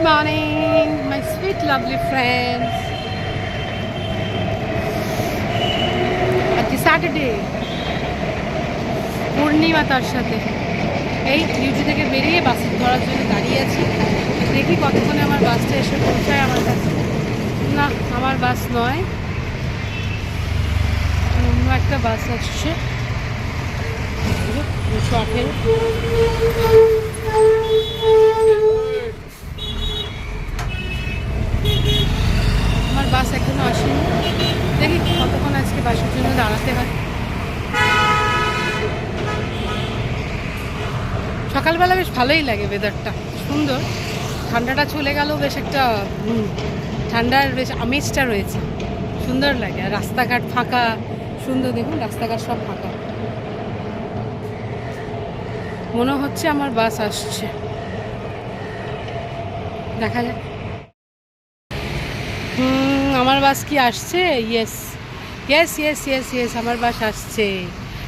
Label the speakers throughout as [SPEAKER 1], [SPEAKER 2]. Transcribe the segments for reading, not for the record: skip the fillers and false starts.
[SPEAKER 1] morning, my sweet lovely friends. আজকে Saturday, পূর্ণিমা তার সাথে। এই ডিউটি থেকে বেরিয়ে বাস ধরার জন্য দাঁড়িয়ে আছি। দেখি কতক্ষণে আমার বাসটা এসে পৌঁছায় আমার কাছে। না, আমার বাস নয়, অন্য একটা বাস আসছে। আমার বাস এখনো আসেনি। দেখি কতক্ষণ আজকে বাসের জন্য দাঁড়াতে হয়। সকালবেলা বেশ ভালোই লাগে, ওয়েদারটা সুন্দর। ঠান্ডাটা চলে গেল, বেশ একটা ঠান্ডার বেশ আমেজটা রয়েছে, সুন্দর লাগে। আর রাস্তাঘাট ফাঁকা, সুন্দর। দেখুন রাস্তাঘাট সব ফাঁকা, মনে হচ্ছে আমার বাস আসছে। দেখা যাক। আমার বাস কি আসছে? Yes yes yes yes yes, আমার বাস আসছে,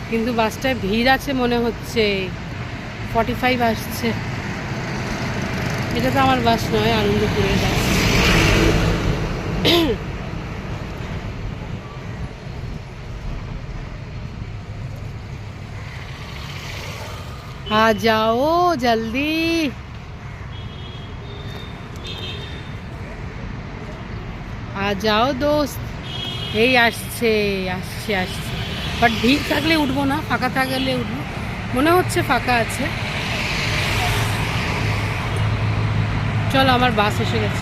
[SPEAKER 1] কিন্তু বাসটায় ভিড় আছে মনে হচ্ছে। 45 আসছে। এটা তো আমার বাস নয়, আনন্দপুরের বাস। आ जाओ जल्दी, आ जाओ दोस्त। এই আসছে আসছে আসছে, বাট ভিড় থাকলে উঠবো না, ফাঁকা থাকলে উঠবো। মনে হচ্ছে ফাঁকা আছে। চলো, আমার বাস এসে গেছে।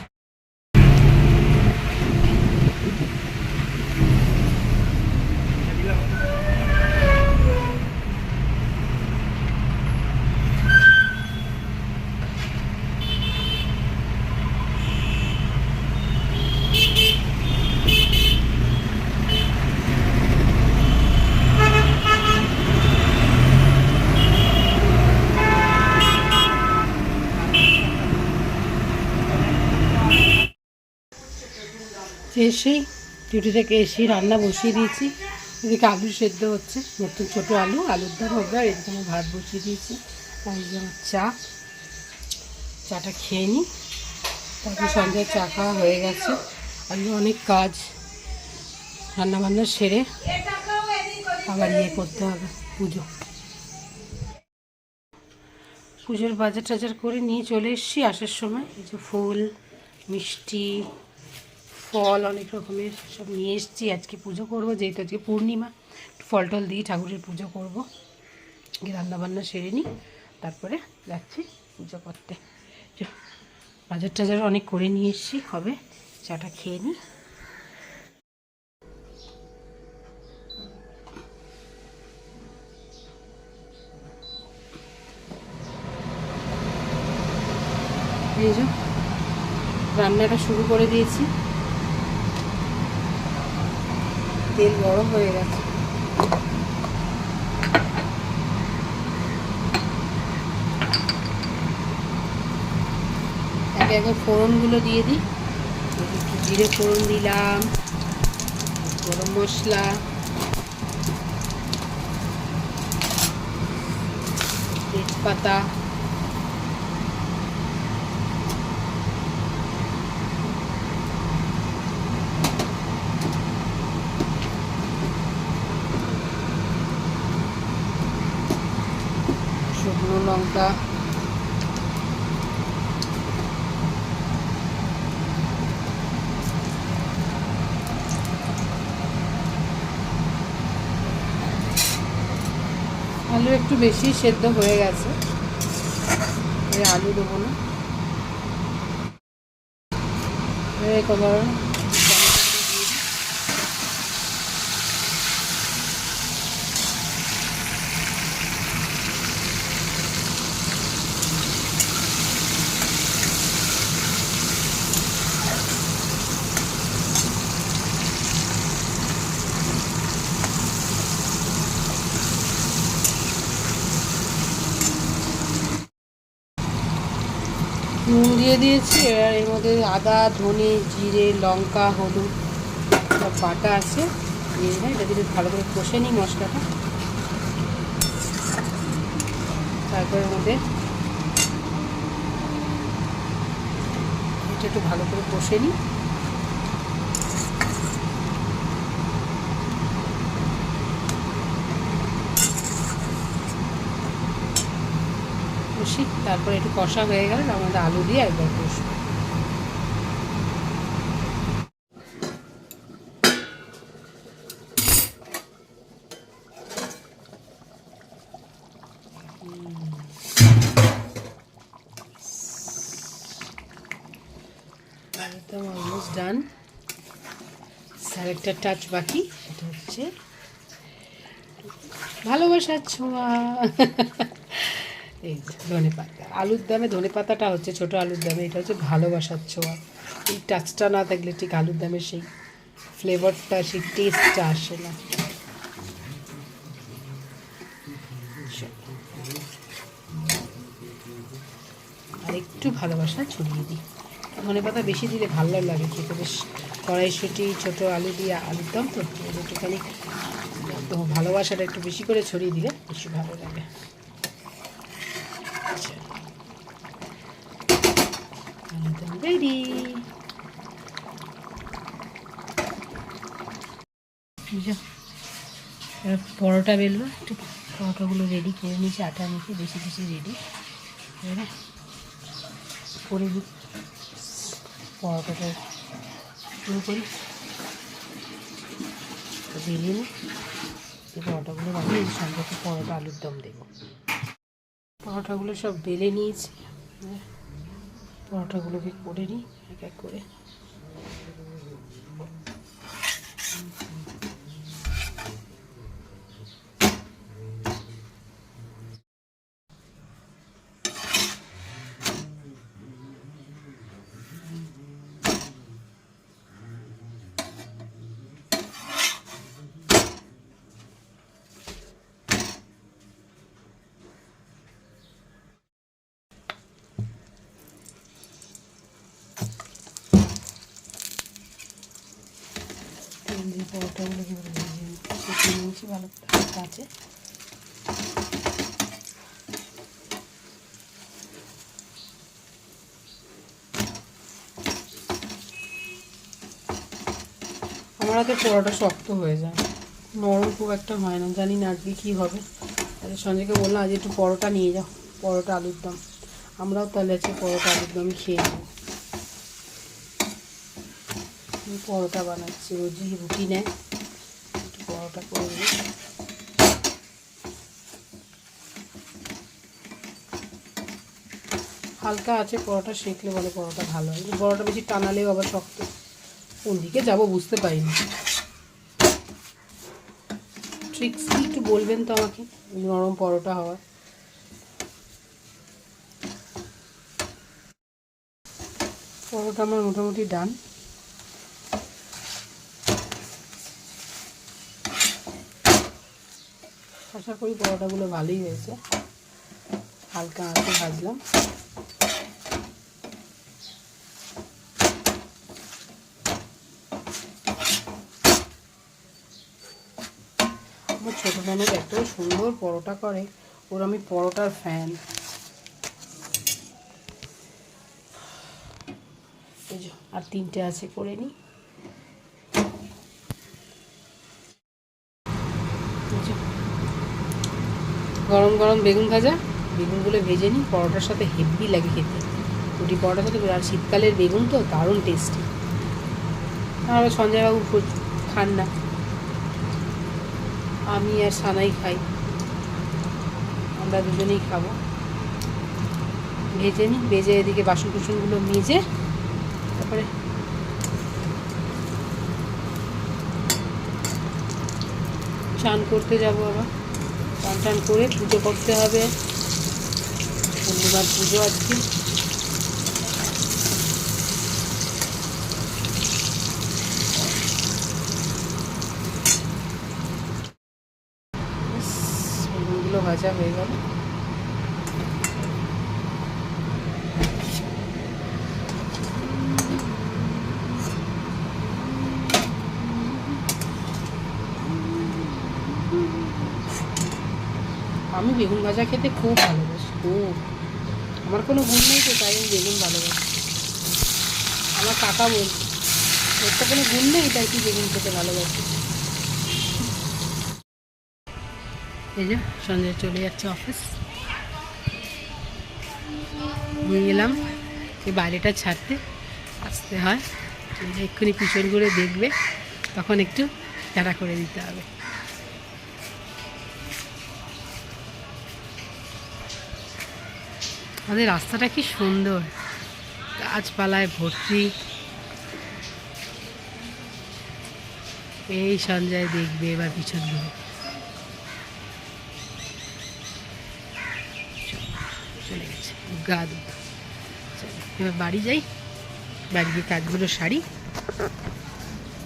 [SPEAKER 1] এসেই ডিউটি থেকে এসেই রান্না বসিয়ে দিয়েছি। এদিকে আলু সেদ্ধ হচ্ছে, নতুন ছোটো আলুর দম হবে। আর এদিকে আমি ভাত বসিয়ে দিয়েছি। আর এই যে আমার চাটা খেয়ে নিই, তারপর সন্ধ্যায় চা খাওয়া হয়ে গেছে। আজকে অনেক কাজ, রান্নাবান্না সেরে আবার করতে হবে পুজোর বাজার টাজার করে নিয়ে চলে এসেছি। আসার সময় এই যে ফুল, মিষ্টি, ফল, অনেক রকমের সব নিয়ে এসেছি। আজকে পুজো করবো, যেহেতু আজকে পূর্ণিমা, ফল টল দিয়ে ঠাকুরের পুজো করবো। রান্নাবান্না সেরে নিই, তারপরে যাচ্ছি পুজো করতে। বাজার টাজার অনেক করে নিয়ে এসেছি, হবে চাটা খেয়ে নিই। এই যে রান্নাটা শুরু করে দিয়েছি, তেল গরম হয়ে গেছে। একে একে ফোড়নগুলো দিয়ে দিই। একটু জিরে ফোড়ন দিলাম, গরম মশলা, তেজপাতা, শুকনো লঙ্কা, আলু একটু বেশি সেদ্ধ হয়ে গেছে, আলু দেবো না। এবার নুন দিয়ে দিয়েছি। এবার এর মধ্যে আদা, ধনে, জিরে, লঙ্কা, হলুদ সব বাটা আছে, দিয়ে এটা দিয়ে ভালো করে কষে নিই মশলাটা। তারপর এর মধ্যে এটা একটু ভালো করে কষে নিই। কষি, তারপরে একটু কষা হয়ে গেলে আমাদের আলু দিয়ে একবার কষবো। একদম অলমোস্ট ডান। আর একটা টাচ বাকি, সেটা হচ্ছে ভালোবাসার ছোঁয়া। এই ধনে পাতা, আলুর দামে ধনে পাতাটা হচ্ছে ছোটো আলুর দামে, এটা হচ্ছে ভালোবাসার ছোঁয়া। এই টাচটা না থাকলে ঠিক আলুর দামে সেই ফ্লেভারটা, সেই টেস্টটা আসে না। আর একটু ভালোবাসা ছড়িয়ে দিই। ধনে পাতা বেশি দিলে ভালো লাগে খেতে, বেশ কড়াইশুঁটি ছোটো আলু দিয়ে আলুর দম তো, একটুখানি ভালোবাসাটা একটু বেশি করে ছড়িয়ে দিলে বেশি ভালো লাগে। একদম রেডি। এবার পরোটা বেলবো, একটু পরোটাগুলো রেডি করে নিয়েছি, আটা মেখে বেশি বেশি রেডি করে দিই। পরোটাটা শুরু করি, বেলে নিই, পরোটাগুলো বানিয়ে সঙ্গে একটু পরোটা আলুর দম দেবো। পরোটাগুলো সব বেলে নিয়েছি, পরোটাগুলোকে করে নিই এক এক করে। যে পরোটাগুলোকে সেঁকে নিয়েছি ভালো করে কাছে। আমার হাতে পরোটা শক্ত হয়ে যায়, নরম খুব একটা হয় না, জানি না আজকে কী হবে। তাহলে সঞ্জয়কে বললাম আজ একটু পরোটা নিয়ে যাও, পরোটা আলুর দম। আমরাও তাহলে আজকে পরোটা আলুর দমই খেয়ে নেব। পরোটা বানাচ্ছি, রোজই রুটি নেয়, একটু পরোটা করে দিই। হালকা আছে পরোটা, সেঁকলে বলে পরোটা ভালো হয়, পরোটা বেশি টানালেও আবার শক্ত। কোন দিকে যাবো বুঝতে পারিনি। ট্রিক্স কি একটু বলবেন তো আমাকে, নরম পরোটা হওয়ার। পরোটা আমার মোটামুটি ডান। আশা করি পরোটাগুলো ভালোই হয়েছে, হালকা আঁচে ভাজলাম। আমার ছোটো ননদ এত সুন্দর পরোটা করে, ওর আমি পরোটার ফ্যান। এই যে আর তিনটে আছে, করে নিই। গরম গরম বেগুন ভাজা, বেগুনগুলো ভেজে নিই, পরোটার সাথে হেভি লাগে খেতে, রুটি পরোটার সাথে। আর শীতকালের বেগুন তো দারুণ টেস্টি। আর সঞ্জয়বাবু খান না, আমি আর সানাই খাই, আমরা দুজনেই খাবো। ভেজে নিই, ভেজে এদিকে বাসন কুসনগুলো মেজে তারপরে চান করতে যাবো। আবার চান টান করে পুজো করতে হবে, পূর্ণিমার পুজো আজকে। বেগুনগুলো ভাজা হয়ে গেল। আমি বেগুন ভাজা খেতে খুব ভালোবাসি, খুব। আমার কোনো গুণ নেই তো, তাই আমি বেগুন ভালোবাসি। আমার কাকা বলছে ওর তো কোনো গুণ নেই, তাই কি বেগুন খেতে ভালোবাসি। এই যে সঞ্জয় চলে যাচ্ছে অফিস। নিয়ে গেলাম এই বাইরেটা ছাড়তে, আসতে হয়, এক্ষুনি পিছন করে দেখবে, তখন একটু তাড়া করে দিতে হবে। আমাদের রাস্তাটা কি সুন্দর, গাছপালায় ভর্তি। এই সঞ্জয় দেখবে এবার পিছন ঘুরে চলে গেছে গা দুধ। এবার বাড়ি যাই, বাড়ি গিয়ে কাজগুলো সারি,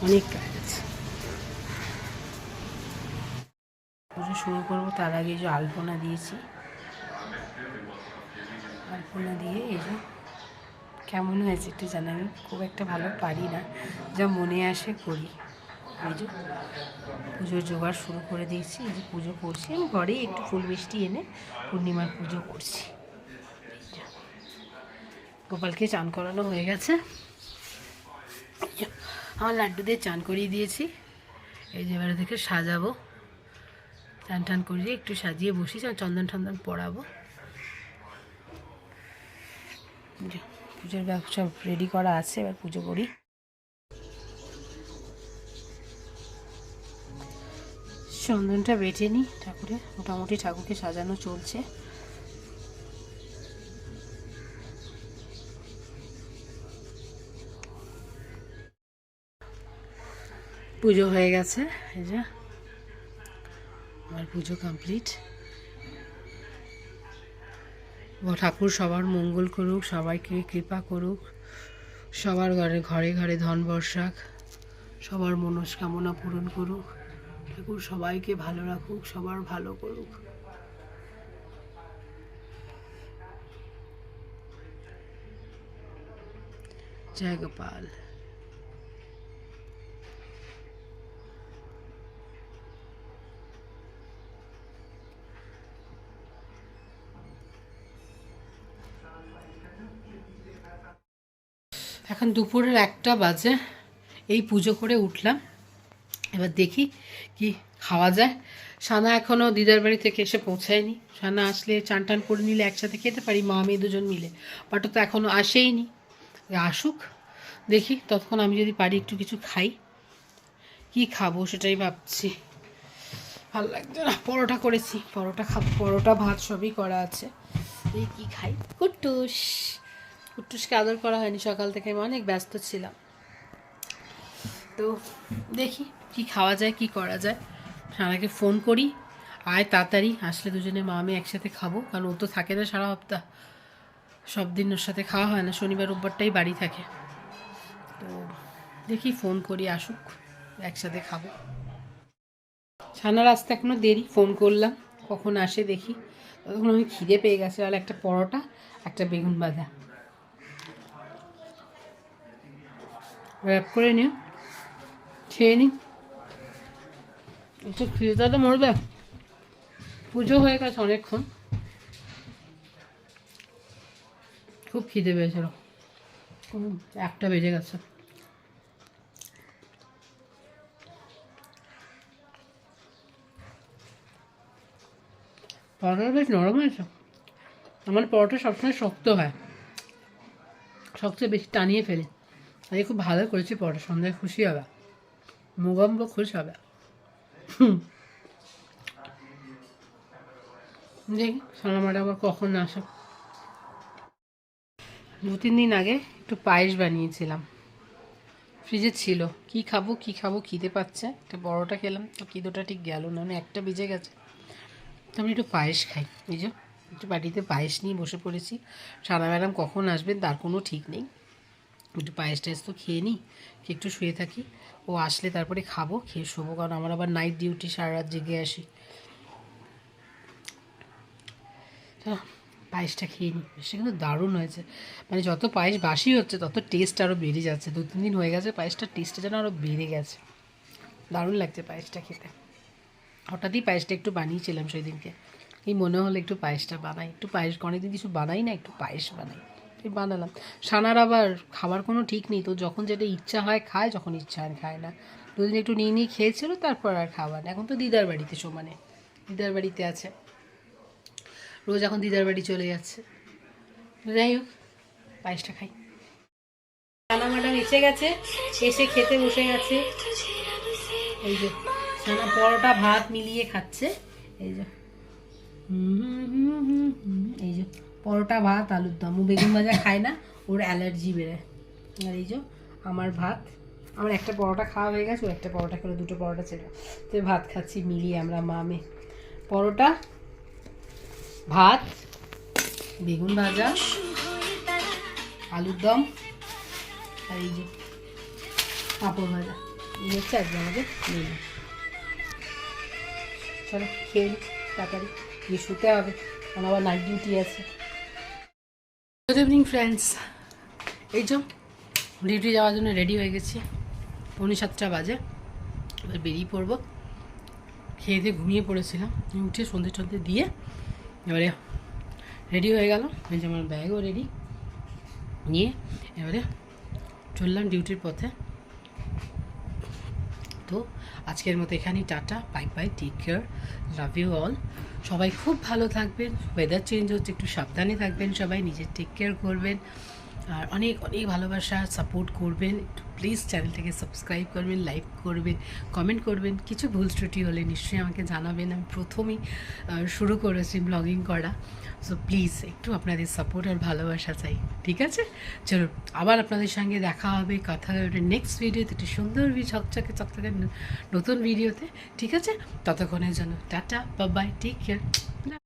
[SPEAKER 1] অনেক কাজ আছে। পুজো শুরু করবো তার আগে যে আলপনা দিয়েছি, আলপনা দিয়ে এই যে কেমন হয়েছে একটু জানাবেন। খুব একটা ভালো পারি না, যা মনে আসে করি। এই যে পুজোর জোগাড় শুরু করে দিয়েছি, এই যে পুজো করছি আমি ঘরেই, একটু ফুল মিষ্টি এনে পূর্ণিমার পুজো করছি। গোপালকে চান করানো হয়ে গেছে, আমার লাড্ডুদের চান করিয়ে দিয়েছি। এই যে এবারে থেকে সাজাবো, চান টান করিয়ে একটু সাজিয়ে বসি, চন্দন টন্দন পরাবো। পুজোর ব্যাগ সব রেডি করা আছে, এবার পুজো করি। চন্দনটা বেটে নিই ঠাকুরে, মোটামুটি ঠাকুরকে সাজানো চলছে। পুজো হয়ে গেছে, এই যে আমার পুজো কমপ্লিট। ঠাকুর সবার মঙ্গল করুক, সবাইকে কৃপা করুক, সবার ঘরে ঘরে ঘরে ধন বর্ষাক, সবার মনস্কামনা পূরণ করুক, ঠাকুর সবাইকে ভালো রাখুক, সবার ভালো করুক। জয় গোপাল। এখন দুপুরের 1টা বাজে, এই পুজো করে উঠলাম। এবার দেখি কি খাওয়া যায়। সানা এখনও দিদার বাড়ি থেকে এসে পৌঁছায়নি, সানা আসলে চান টান করে নিলে একসাথে খেতে পারি, মা মেয়ে দুজন মিলে। বাট তো এখনও আসেইনি, আসুক দেখি, ততক্ষণ আমি যদি পারি একটু কিছু খাই। কি খাবো সেটাই ভাবছি, ভালো লাগছে না। পরোটা করেছি, পরোটা খাবো, পরোটা ভাত সবই করা আছে। এই কি খাই, কুট্টুস, কুট্টুসকে আদর করা হয়নি সকাল থেকে, আমি অনেক ব্যস্ত ছিলাম। তো দেখি কি খাওয়া যায়, কি করা যায়। সানাকে ফোন করি, আয় তাড়াতাড়ি, আসলে দুজনে মা আমি একসাথে খাবো, কারণ ও তো থাকে না সারা সপ্তাহ, সব দিন ওর সাথে খাওয়া হয় না, শনিবার রোববারটাই বাড়ি থাকে। তো দেখি ফোন করি, আসুক একসাথে খাবো। সানার আসতে এখনও দেরি, ফোন করলাম কখন আসে দেখি। তখন আমি খিদে পেয়ে গেছে, আর একটা পরোটা, একটা বেগুন ভাজা র্যাপ করে নিও, খেয়ে নিই। একটু খিদেটা তো মরবে, পুজো হয়ে গেছে অনেকক্ষণ, খুব খিদে পেয়েছিল, 1টা বেজে গেছে। পরোটা বেশ নরম হয়েছে, আমার পরোটা সবসময় শক্ত হয়, সবচেয়ে বেশি টানিয়ে ফেলে। আজকে খুব ভালো করেছি পরোটা, সন্ধ্যায় খুশি হবে, মুগম্ব খুশি হবে। দেখি সোনা ম্যাডাম আবার কখন আসে। 2-3 দিন আগে একটু পায়েস বানিয়েছিলাম, ফ্রিজে ছিল। কি খাবো কি খাবো, খিদে পাচ্ছে, একটা পরোটা খেলাম তো খিদেটা ঠিক গেল না, মানে 1টা বেজে গেছে। তো আমি একটু পায়েস খাই, এই যে একটু বাড়িতে পায়েস নিয়ে বসে পড়েছি। সানা ম্যাডাম কখন আসবেন তার কোনো ঠিক নেই, একটু পায়েস টায়েস তো খেয়ে নিই, খেয়ে একটু শুয়ে থাকি, ও আসলে তারপরে খাবো, খেয়ে শোবো, কারণ আমার আবার নাইট ডিউটি, সারা রাত জেগে আসি। পায়েসটা খেয়ে নিই, সে কিন্তু দারুণ হয়েছে, মানে যত পায়েস বাসি হচ্ছে তত টেস্ট আরও বেড়ে যাচ্ছে। 2-3 দিন হয়ে গেছে, পায়েসটার টেস্টটা যেন আরও বেড়ে গেছে, দারুণ লাগছে পায়েসটা খেতে। হঠাৎই পায়েসটা একটু বানিয়েছিলাম সেই দিনকে, এই মনে হলো একটু পায়েসটা বানাই, একটু পায়েস, অনেকদিন কিছু বানাই না, একটু পায়েস বানাই, বানালাম। সানার আবার খাবার কোনো ঠিক নেই, তো যখন যেটা ইচ্ছা হয় খায়, যখন ইচ্ছা হয় খায় না। দুদিন একটু নিয়ে নিয়ে খেয়েছিল, তারপর আর খাবার না। এখন তো দিদার বাড়িতে সমানে, দিদার বাড়িতে আছে, রোজ এখন দিদার বাড়ি চলে যাচ্ছে। যাই হোক, পায়েসটা খাই। সানা ম্যাডাম এসে গেছে, এসে খেতে বসে গেছে। এই যে সানা পরোটা ভাত মিলিয়ে খাচ্ছে। এই যে এই যে পরোটা ভাত আলুর দম। ও বেগুন ভাজা খায় না, ওর অ্যালার্জি বেড়ে। আর এই যে আমার ভাত, আমার একটা পরোটা খাওয়া হয়ে গেছে, ও একটা পরোটা খেলো, দুটো পরোটা ছিল, তো ভাত খাচ্ছি মিলিয়ে আমরা মামে। পরোটা ভাত বেগুন ভাজা আলুর দম আর এই যে পাঁপড় ভাজা, এই হচ্ছে আজকে আমাদের মেনু। চলো খেয়ে নিই তাড়াতাড়ি, গিয়ে শুতে হবে, কারণ আবার নাইট ডিউটি আছে। গুড ইভিনিং ফ্রেন্ডস, এই যে ডিউটি যাওয়ার জন্য রেডি হয়ে গেছি, 7:45 বাজে, এবার বেরিয়ে পড়বো। খেয়ে দিয়ে ঘুমিয়ে পড়েছিলাম, উঠে সন্ধে টন্ধে দিয়ে এবারে রেডি হয়ে গেল। এই যে আমার ব্যাগও রেডি নিয়ে এবারে চললাম ডিউটির পথে। তো আজকের মতো এখানেই tata, bye bye, take care, love you all. সবাই খুব ভালো থাকবেন, ওয়েদার চেঞ্জ হচ্ছে, একটু সাবধানে থাকবেন, সবাই নিজের টেক কেয়ার করবেন, আর অনেক অনেক ভালোবাসা সাপোর্ট করবেন। একটু প্লিজ চ্যানেলটাকে সাবস্ক্রাইব করবেন, লাইক করবেন, কমেন্ট করবেন। কিছু ভুল ত্রুটি হলে নিশ্চয়ই আমাকে জানাবেন, আমি প্রথমেই শুরু করেছি ব্লগিং করা, সো প্লিজ একটু আপনাদের সাপোর্ট আর ভালোবাসা চাই, ঠিক আছে? চলুন আবার আপনাদের সঙ্গে দেখা হবে, কথা হবে নেক্সট ভিডিওতে, একটু সুন্দর চকচকে চকচকে নতুন ভিডিওতে, ঠিক আছে? ততক্ষণের জন্য tata, bye bye, take care.